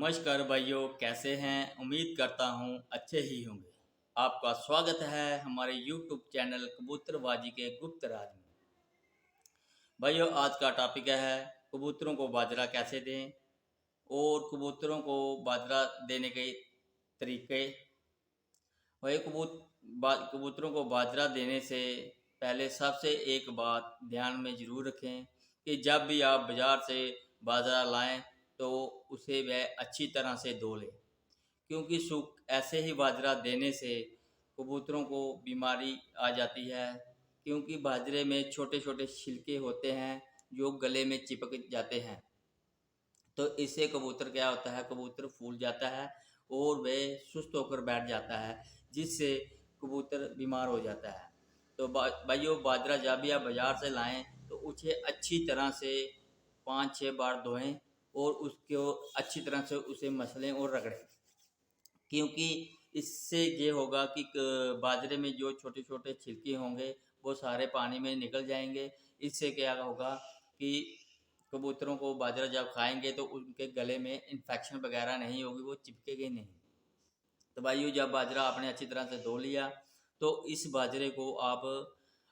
नमस्कार भाइयों, कैसे हैं? उम्मीद करता हूँ अच्छे ही होंगे। आपका स्वागत है हमारे YouTube चैनल कबूतरबाजी के गुप्त राज में। भाइयों, आज का टॉपिक है कबूतरों को बाजरा कैसे दें और कबूतरों को बाजरा देने के तरीके। भाई, कबूतरों को बाजरा देने से पहले सबसे एक बात ध्यान में ज़रूर रखें कि जब भी आप बाज़ार से बाजरा लाएं तो उसे वह अच्छी तरह से धो लें, क्योंकि सूख ऐसे ही बाजरा देने से कबूतरों को बीमारी आ जाती है। क्योंकि बाजरे में छोटे छोटे छिलके होते हैं जो गले में चिपक जाते हैं, तो इससे कबूतर क्या होता है, कबूतर फूल जाता है और वह सुस्त होकर बैठ जाता है, जिससे कबूतर बीमार हो जाता है। तो भाइयों, बाजरा जब भी आप बाज़ार से लाएं तो उसे अच्छी तरह से 5-6 बार धोएं और उसको अच्छी तरह से उसे मसलें और रगड़ें, क्योंकि इससे ये होगा कि बाजरे में जो छोटे छोटे छिलके होंगे वो सारे पानी में निकल जाएंगे। इससे क्या होगा कि कबूतरों को बाजरा जब खाएंगे तो उनके गले में इन्फेक्शन वगैरह नहीं होगी, वो चिपकेगी नहीं। तो भाइयों, जब बाजरा आपने अच्छी तरह से धो लिया तो इस बाजरे को आप,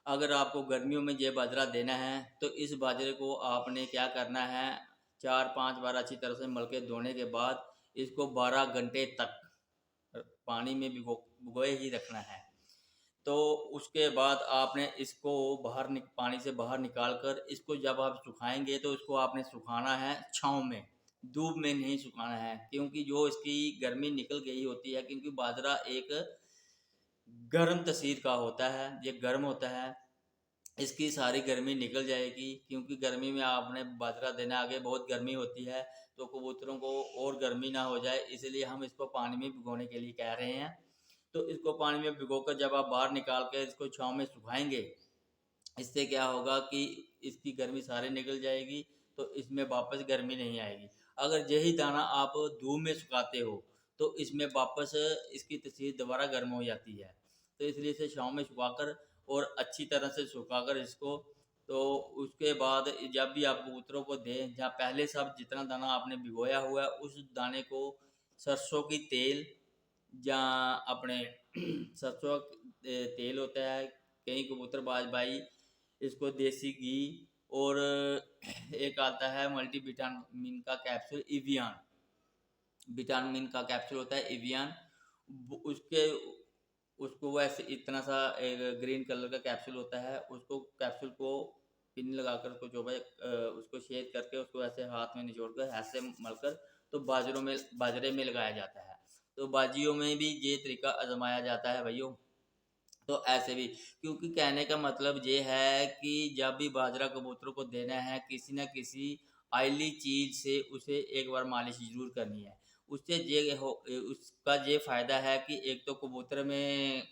अगर आपको गर्मियों में ये बाजरा देना है तो इस बाजरे को आपने क्या करना है, 4-5 बार अच्छी तरह से मल के धोने के बाद इसको 12 घंटे तक पानी में भिगोए ही रखना है। तो उसके बाद आपने इसको पानी से बाहर निकाल कर इसको जब आप सुखाएंगे तो इसको आपने सुखाना है छाँव में, धूप में नहीं सुखाना है, क्योंकि जो इसकी गर्मी निकल गई होती है, क्योंकि बाजरा एक गर्म तसीर का होता है, ये गर्म होता है, इसकी सारी गर्मी निकल जाएगी। क्योंकि गर्मी में आपने बाजरा देना, आगे बहुत गर्मी होती है तो कबूतरों को और गर्मी ना हो जाए, इसलिए हम इसको पानी में भिगोने के लिए कह रहे हैं। तो इसको पानी में भिगोकर जब आप बाहर निकाल के इसको छाँव में सुखाएंगे, इससे क्या होगा कि इसकी गर्मी सारी निकल जाएगी, तो इसमें वापस गर्मी नहीं आएगी। अगर यही दाना आप धूप में सुखाते हो तो इसमें वापस इसकी तसीर दोबारा गर्म हो जाती है। तो इसलिए इसे छाँव में सुखाकर और अच्छी तरह से सुखाकर इसको, तो उसके बाद जब भी आप कबूतरों को दें, जहाँ पहले सब जितना दाना आपने भिगोया हुआ है उस दाने को सरसों की तेल या अपने सरसों तेल होता है, कई कबूतरबाज भाई इसको देसी घी, और एक आता है मल्टी विटामिन का कैप्सूल इवियन, विटामिन का कैप्सूल होता है इवियन, उसके उसको वैसे इतना सा एक ग्रीन कलर का कैप्सूल होता है, उसको कैप्सूल को पिन लगाकर उसको जो है उसको छेद करके उसको ऐसे हाथ में निचोड़ कर ऐसे मलकर तो बाजरे में लगाया जाता है। तो बाजियों में भी ये तरीका आजमाया जाता है भाइयों। तो ऐसे भी, क्योंकि कहने का मतलब ये है कि जब भी बाजरा कबूतरों को देना है, किसी न किसी ऑयली चीज़ से उसे एक बार मालिश ज़रूर करनी है। उससे उसका ये फ़ायदा है कि एक तो कबूतर में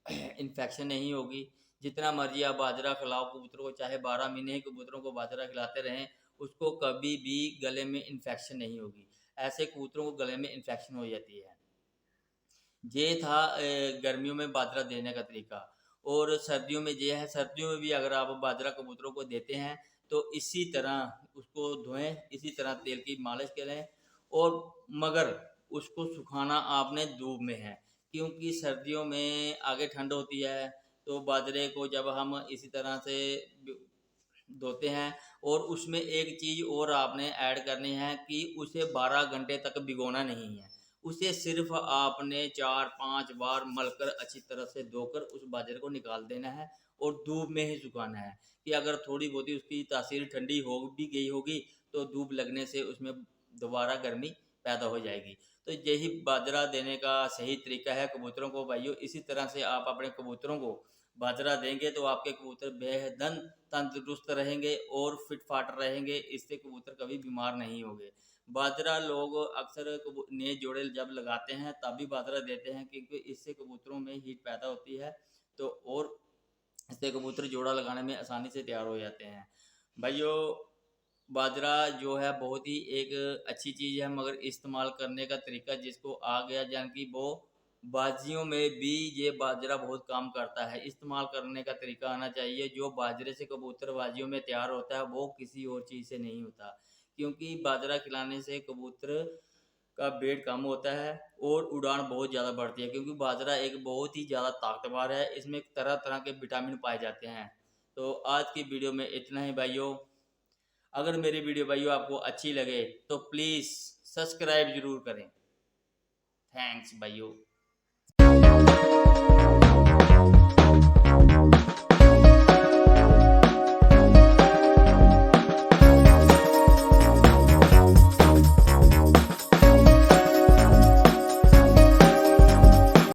इन्फेक्शन नहीं होगी। जितना मर्जी आप बाजरा खिलाओ कबूतरों को, चाहे 12 महीने ही कबूतरों को बाजरा खिलाते रहें, उसको कभी भी गले में इन्फेक्शन नहीं होगी। ऐसे कबूतरों को गले में इन्फेक्शन हो जाती है। ये था गर्मियों में बाजरा देने का तरीका। और सर्दियों में ये है, सर्दियों में भी अगर आप बाजरा कबूतरों को देते हैं तो इसी तरह उसको धोएं, इसी तरह तेल की मालिश करें, और मगर उसको सुखाना आपने धूप में है, क्योंकि सर्दियों में आगे ठंड होती है तो बाजरे को जब हम इसी तरह से धोते हैं, और उसमें एक चीज़ और आपने ऐड करनी है कि उसे 12 घंटे तक भिगोना नहीं है। उसे सिर्फ आपने 4-5 बार मलकर अच्छी तरह से धोकर उस बाजरे को निकाल देना है और धूप में ही सुखाना है, कि अगर थोड़ी बहुत ही उसकी तासीर ठंडी हो भी गई होगी तो धूप लगने से उसमें दोबारा गर्मी पैदा हो जाएगी। तो यही बाजरा देने का सही तरीका है कबूतरों को भाइयों। इसी तरह से आप अपने कबूतरों को बाजरा देंगे तो आपके कबूतर बेहद तंदुरुस्त रहेंगे और फिट फाट रहेंगे, इससे कबूतर कभी बीमार नहीं होंगे। बाजरा लोग अक्सर नए जोड़े जब लगाते हैं तभी बाजरा देते हैं, क्योंकि इससे कबूतरों में हीट पैदा होती है, तो और इससे कबूतर जोड़ा लगाने में आसानी से तैयार हो जाते हैं। भाइयों, बाजरा जो है बहुत ही एक अच्छी चीज़ है, मगर इस्तेमाल करने का तरीका जिसको आ गया जान कि वो बाजियों में भी ये बाजरा बहुत काम करता है। इस्तेमाल करने का तरीका आना चाहिए। जो बाजरे से कबूतर बाजियों में तैयार होता है वो किसी और चीज़ से नहीं होता, क्योंकि बाजरा खिलाने से कबूतर का वेट कम होता है और उड़ान बहुत ज़्यादा बढ़ती है, क्योंकि बाजरा एक बहुत ही ज़्यादा ताकतवर है। इसमें तरह तरह के विटामिन पाए जाते हैं। तो आज की वीडियो में इतना ही भाइयों। अगर मेरी वीडियो भाइयों आपको अच्छी लगे तो प्लीज़ सब्सक्राइब ज़रूर करें। थैंक्स भाइयों।